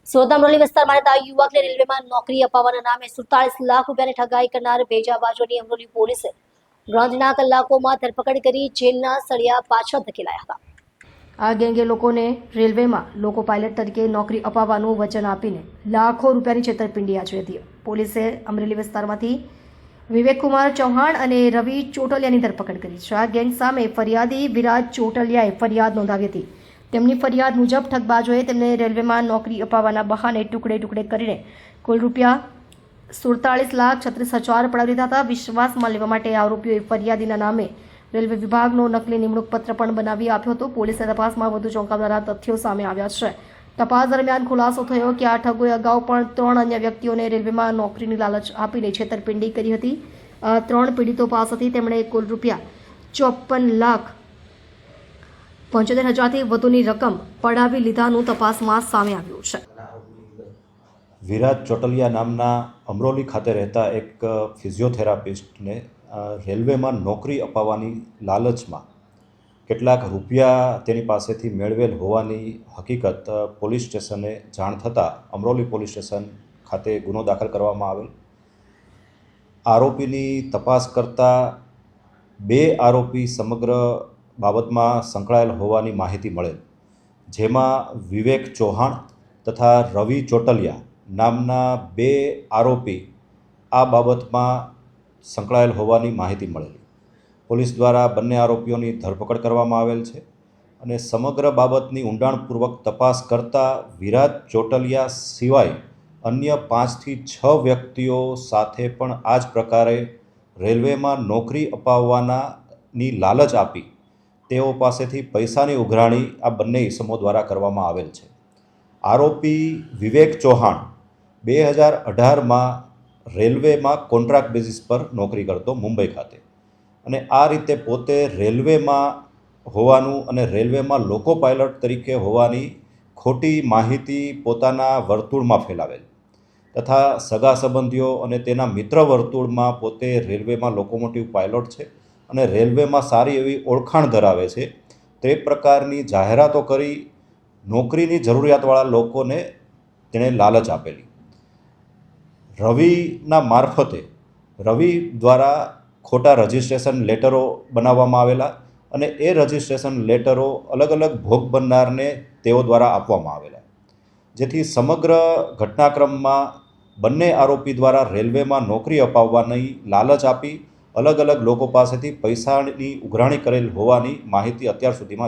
સુરત અમરોલી વિસ્તારમાં રહેતા યુવકને રેલવેમાં નોકરી અપાવવાના નામે 47 લાખ રૂપિયાની ઠગાઈ કરનાર ભેજાબાજોની અમરોલી પોલીસે ગણતરીના કલાકોમાં ધરપકડ કરી જેલના સળિયા પાછળ ધકેલાયા હતા। આ ગેંગે લોકોને રેલવેમાં લોકો પાયલટ તરીકે નોકરી અપાવવાનું વચન આપીને લાખો રૂપિયાની છેતરપિંડી આચરી હતી। પોલીસે અમરેલી વિસ્તારમાંથી વિવેક કુમાર ચૌહાણ અને રવિ ચોટલિયાની ધરપકડ કરી છે। આ ગેંગ સામે ફરિયાદી વિરાજ ચોટલિયાએ ફરિયાદ નોંધાવી હતી। તેમની ફરિયાદ મુજબ ઠગબાજોએ તેમને રેલવેમાં નોકરી અપાવવાના બહાને ટુકડે ટુકડે કરીને કુલ રૂપિયા 47,36,000 પડાવી લીધા હતા। વિશ્વાસમાં લેવા માટે આરોપીઓએ ફરિયાદીના નામે રેલવે વિભાગનો નકલી નિમણૂક પત્ર પણ બનાવી આપ્યો હતો। પોલીસની તપાસમાં વધુ ચોંકાવનારા તથ્યો સામે આવ્યા છે। તપાસ દરમિયાન ખુલાસો થયો કે આ ઠગોએ અગાઉ પણ 3 અન્ય વ્યક્તિઓને રેલવેમાં નોકરીની લાલચ આપીને છેતરપિંડી કરી હતી। 3 પીડિતો પાસેથી તેમણે કુલ રૂપિયા 54,75,000થી વધુની રકમ પડાવી લીધાનું તપાસમાં સામે આવ્યું છે। વિરાજ ચોટલિયા નામના અમરોલી ખાતે રહેતા એક ફિઝિયોથેરાપિસ્ટને રેલવેમાં નોકરી અપાવવાની લાલચમાં કેટલાક રૂપિયા તેની પાસેથી મેળવેલ હોવાની હકીકત પોલીસ સ્ટેશને જાણ થતાં અમરોલી પોલીસ સ્ટેશન ખાતે ગુનો દાખલ કરવામાં આવેલ। આરોપીની તપાસ કરતાં 2 આરોપી સમગ્ર બાબતમાં સંકળાયેલ હોવાની માહિતી મળેલ, જેમાં વિવેક ચૌહાણ તથા રવિ ચોટલિયા નામના 2 આરોપી આ બાબતમાં સંકળાયેલ હોવાની માહિતી મળેલી। પોલીસ દ્વારા બંને આરોપીઓની ધરપકડ કરવામાં આવેલ છે અને સમગ્ર બાબતની ઊંડાણપૂર્વક તપાસ કરતાં વિરાજ ચોટલિયા સિવાય અન્ય 5 થી 6 વ્યક્તિઓ સાથે પણ આ જ પ્રકારે રેલવેમાં નોકરી અપાવવાની લાલચ આપી તેઓ પાસેથી પૈસાની ઉઘરાણી આ બંને ઇસમો દ્વારા કરવામાં આવેલ છે। આરોપી વિવેક ચૌહાણ 2018માં રેલવેમાં કોન્ટ્રાક્ટ બેઝિસ પર નોકરી કરતો મુંબઈ ખાતે, અને આ રીતે પોતે રેલવેમાં હોવાનું અને રેલવેમાં લોકો પાયલટ તરીકે હોવાની ખોટી માહિતી પોતાના વર્તુળમાં ફેલાવેલ તથા સગા સંબંધીઓ અને તેના મિત્ર વર્તુળમાં પોતે રેલવેમાં લોકોમોટિવ પાયલોટ છે અને રેલવેમાં સારી એવી ઓળખાણ ધરાવે છે તે પ્રકારની જાહેરાતો કરી નોકરીની જરૂરિયાતવાળા લોકોને તેણે લાલચ આપેલી। રવિના મારફતે રવિ દ્વારા ખોટા રજિસ્ટ્રેશન લેટરો બનાવવામાં આવેલા અને એ રજિસ્ટ્રેશન લેટરો અલગ અલગ ભોગ બનનારને તેઓ દ્વારા આપવામાં આવેલા, જેથી સમગ્ર ઘટનાક્રમમાં બંને આરોપી દ્વારા રેલવેમાં નોકરી અપાવવાની લાલચ આપી અલગ અલગ લોકો પાસેથી પૈસાની ઉઘરાણી કરેલ હોવાની માહિતી અત્યાર સુધીમાં